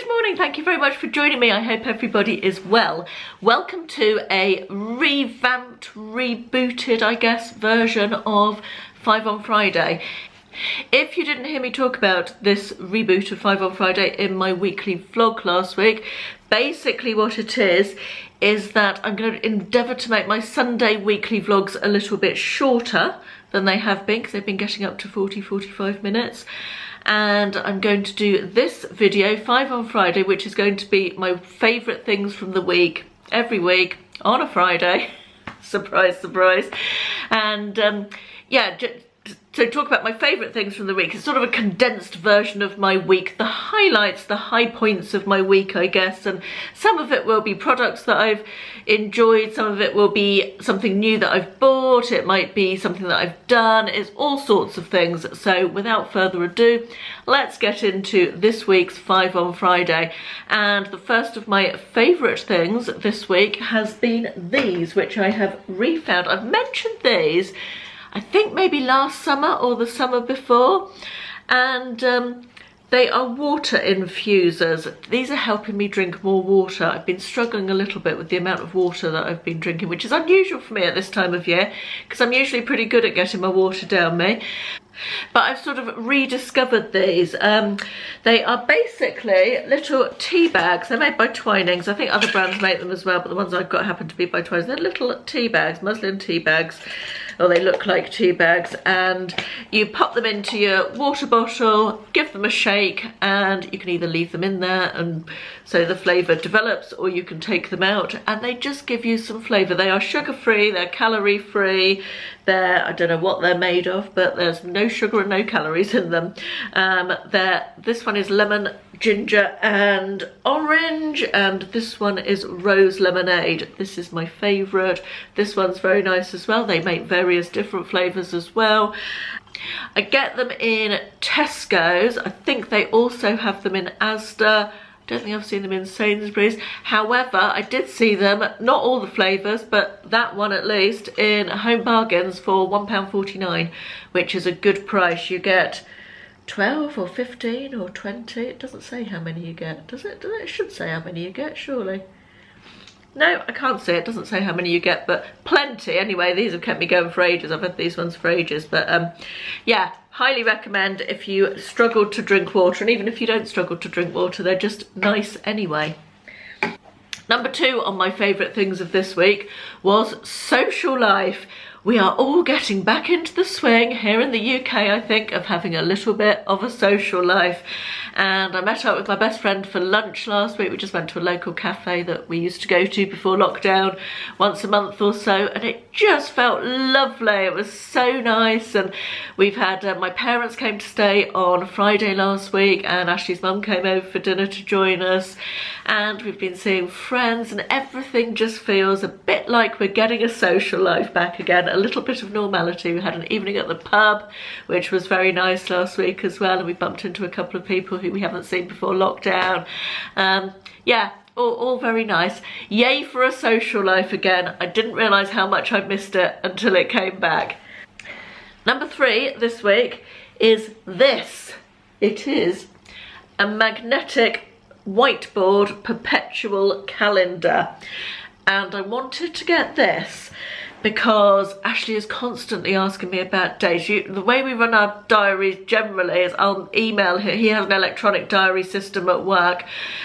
morning, thank you very much for joining me. I hope everybody is well. Welcome to a revamped, rebooted, I guess, version of 5 on Friday. If you didn't hear me talk about this reboot of 5 on Friday in my weekly vlog last week, basically what it is that I'm going to endeavour to make my Sunday weekly vlogs a little bit shorter than they have been, because they've been getting up to 40-45 minutes. And I'm going to do this video, 5 on Friday, which is going to be my favourite things from the week, every week, on a Friday. Surprise, surprise. And yeah, so talk about my favourite things from the week. It's sort of a condensed version of my week, the highlights, the high points of my week, I guess. And some of it will be products that I've enjoyed, some of it will be something new that I've bought, it might be something that I've done, it's all sorts of things. So without further ado, let's get into this week's 5 on Friday. And the first of my favourite things this week has been these, which I have refound. I've mentioned these I think maybe last summer or the summer before, and they are water infusers. These are helping me drink more water. I've been struggling a little bit with the amount of water that I've been drinking, which is unusual for me at this time of year, because I'm usually pretty good at getting my water down me. But I've sort of rediscovered these. They are basically little tea bags. They're made by Twinings. I think other brands make them as well, but the ones I've got happen to be by Twinings. They're little tea bags, muslin tea bags, or they look like tea bags, and you pop them into your water bottle, give them a shake, and you can either leave them in there and so the flavour develops, or you can take them out and they just give you some flavour. They are sugar free, they're calorie free, I don't know what they're made of, but there's no sugar and no calories in them. This one is lemon, ginger and orange, and this one is rose lemonade. This is my favourite. This one's very nice as well. They make various different flavours as well. I get them in Tesco's. I think they also have them in Asda. I don't think I've seen them in Sainsbury's. However, I did see them, not all the flavours, but that one at least, in Home Bargains for £1.49, which is a good price. You get 12 or 15 or 20. It doesn't say how many you get, does it? It should say how many you get, surely. No, I can't say. It doesn't say how many you get, but plenty. Anyway, these have kept me going for ages. I've had these ones for ages, but yeah, highly recommend if you struggle to drink water, and even if you don't struggle to drink water, they're just nice anyway. Number 2 on my favourite things of this week was social life. We are all getting back into the swing here in the UK, I think, of having a little bit of a social life. And I met up with my best friend for lunch last week. We just went to a local cafe that we used to go to before lockdown once a month or so, and it just felt lovely. It was so nice. And we've had my parents came to stay on Friday last week, and Ashley's mum came over for dinner to join us, and we've been seeing friends, and everything just feels a bit like we're getting a social life back again, a little bit of normality. We had an evening at the pub, which was very nice last week as well, and we bumped into a couple of people who we haven't seen before lockdown. Yeah, all very nice. Yay for a social life again. I didn't realise how much I missed it until it came back. Number 3 this week is this. It is a magnetic whiteboard perpetual calendar, and I wanted to get this because Ashley is constantly asking me about dates. The way we run our diaries generally is I'll email him. He has an electronic diary system at work,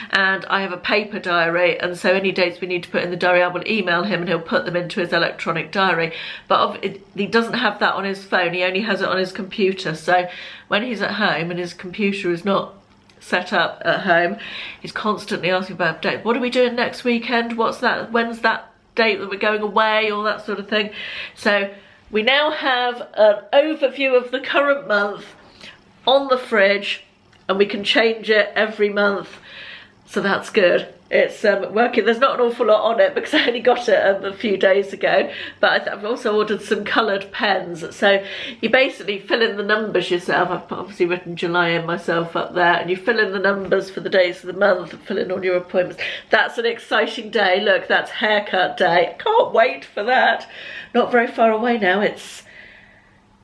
and I have a paper diary, and so any dates we need to put in the diary, I will email him and he'll put them into his electronic diary. But he doesn't have that on his phone, he only has it on his computer. So when he's at home and his computer is not set up at home, he's constantly asking about dates. What are we doing next weekend? What's that? When's that date that we're going away? All that sort of thing. So we now have an overview of the current month on the fridge, and we can change it every month, so that's good. It's working. There's not an awful lot on it because I only got it a few days ago, but I've also ordered some coloured pens. So you basically fill in the numbers yourself. I've obviously written July in myself up there, and you fill in the numbers for the days of the month, fill in all your appointments. That's an exciting day. Look, that's haircut day. I can't wait for that. Not very far away now. It's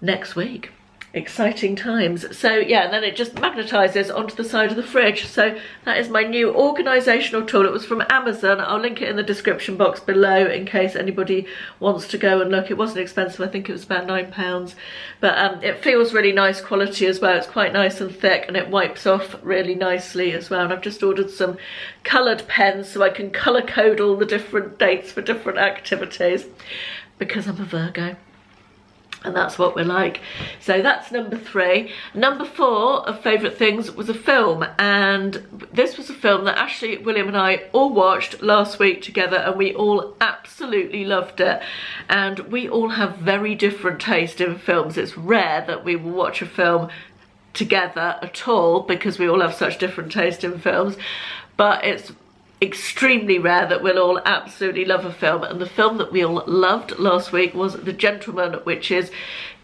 next week. exciting times. So yeah, and then it just magnetizes onto the side of the fridge. So that is my new organizational tool. It was from Amazon. I'll link it in the description box below in case anybody wants to go and look. It wasn't expensive. I think it was about £9, but it feels really nice quality as well. It's quite nice and thick, and it wipes off really nicely as well. And I've just ordered some coloured pens so I can colour code all the different dates for different activities, because I'm a Virgo. And that's what we're like. So that's number 3. Number 4 of favourite things was a film, and this was a film that Ashley, William and I all watched last week together, and we all absolutely loved it. And we all have very different taste in films. It's rare that we will watch a film together at all because we all have such different taste in films, but it's extremely rare that we'll all absolutely love a film. And the film that we all loved last week was The Gentleman, which is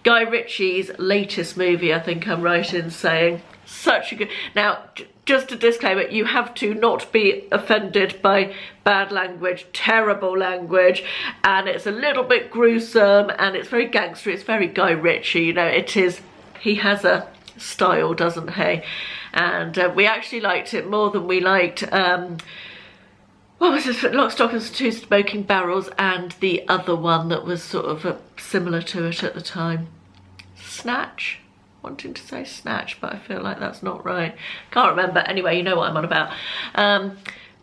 Guy Ritchie's latest movie, I think I'm right in saying. Such a good... Now, just a disclaimer, you have to not be offended by bad language, terrible language, and it's a little bit gruesome, and it's very gangster, it's very Guy Ritchie, you know, it is, he has a style, doesn't he? And we actually liked it more than we liked what was this, Lock, Stock and Two Smoking Barrels, and the other one that was sort of similar to it at the time. Snatch? Wanting to say Snatch, but I feel like that's not right. Can't remember. Anyway, you know what I'm on about.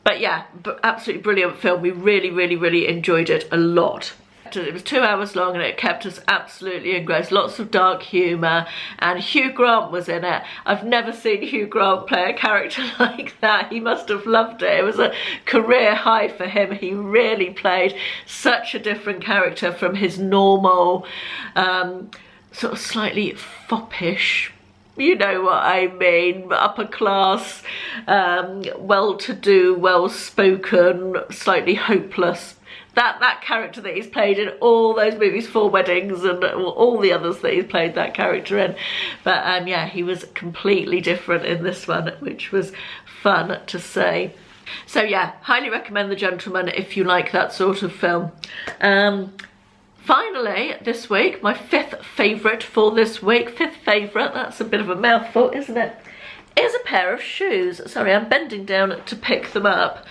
But yeah, absolutely brilliant film. We really, really, really enjoyed it a lot. It was 2 hours long and it kept us absolutely engrossed. Lots of dark humour, and Hugh Grant was in it. I've never seen Hugh Grant play a character like that. He must have loved it. It was a career high for him. He really played such a different character from his normal, sort of slightly foppish, you know what I mean, upper class, well-to-do, well-spoken, slightly hopeless. That character that he's played in all those movies, 4 Weddings and all the others that he's played that character in. But yeah, he was completely different in this one, which was fun to see. So yeah, highly recommend The Gentleman if you like that sort of film. Finally, this week, my 5th favourite for this week, 5th favourite, that's a bit of a mouthful, isn't it? Is a pair of shoes. Sorry, I'm bending down to pick them up.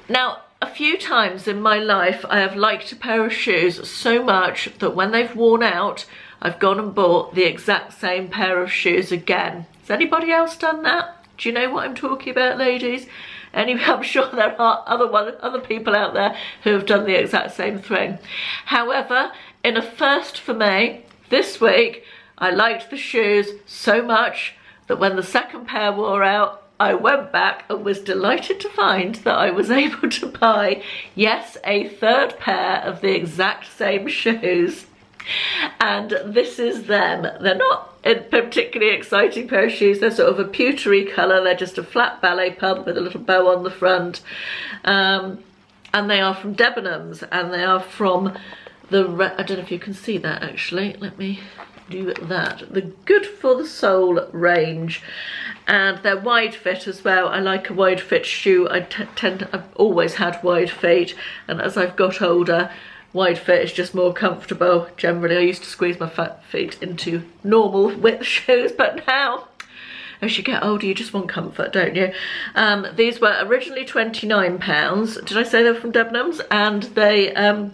Now, a few times in my life I have liked a pair of shoes so much that when they've worn out, I've gone and bought the exact same pair of shoes again. Has anybody else done that? Do you know what I'm talking about, ladies? Anyway, I'm sure there are other people out there who have done the exact same thing. However, in a first for me, this week, I liked the shoes so much that when the second pair wore out, I went back and was delighted to find that I was able to buy, yes, a 3rd pair of the exact same shoes. And this is them. They're not a particularly exciting pair of shoes. They're sort of a pewtery colour. They're just a flat ballet pump with a little bow on the front. And they are from Debenhams, and they are from the, I don't know if you can see that actually. Let me do that. The Good for the Soul range. And they're wide fit as well. I like a wide fit shoe. I've always had wide feet, and as I've got older, wide fit is just more comfortable. Generally, I used to squeeze my fat feet into normal width shoes, but now, as you get older, you just want comfort, don't you? These were originally £29. Did I say they were from Debenhams? And they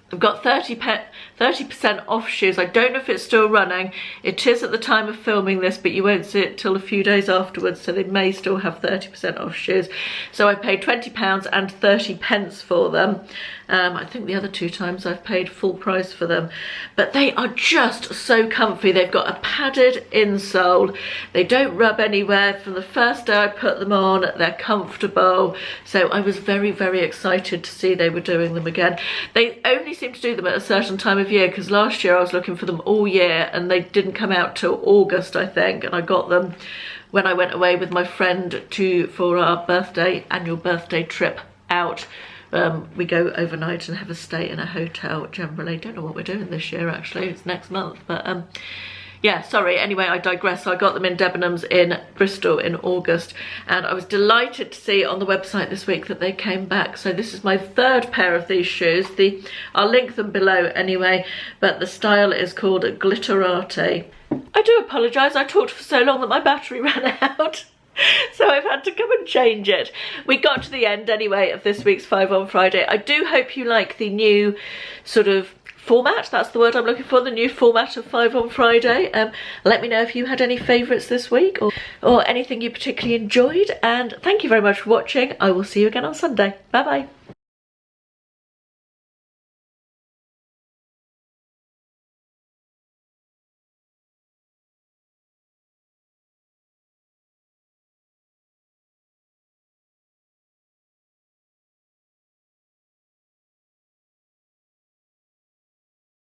I've got 30% off shoes. I don't know if it's still running. It is at the time of filming this, but you won't see it till a few days afterwards, so they may still have 30% off shoes. So I paid £20 and 30 pence for them. I think the other 2 times I've paid full price for them. But they are just so comfy. They've got a padded insole. They don't rub anywhere. From the first day I put them on, they're comfortable. So I was very, very excited to see they were doing them again. They only seem to do them at a certain time of year, because last year I was looking for them all year and they didn't come out till August, I think, and I got them when I went away with my friend for our annual birthday trip out. We go overnight and have a stay in a hotel generally. Don't know what we're doing this year actually, it's next month, but yeah, yeah, sorry, anyway, I digress. So I got them in Debenhams in Bristol in August, and I was delighted to see on the website this week that they came back. So this is my third pair of these shoes. I'll link them below anyway, but the style is called Glitterati. I do apologise, I talked for so long that my battery ran out. So I've had to come and change it. We got to the end anyway of this week's 5 on Friday. I do hope you like the new sort of format, that's the word I'm looking for, the new format of 5 on Friday. Let me know if you had any favourites this week or anything you particularly enjoyed, and thank you very much for watching. I will see you again on Sunday. Bye bye.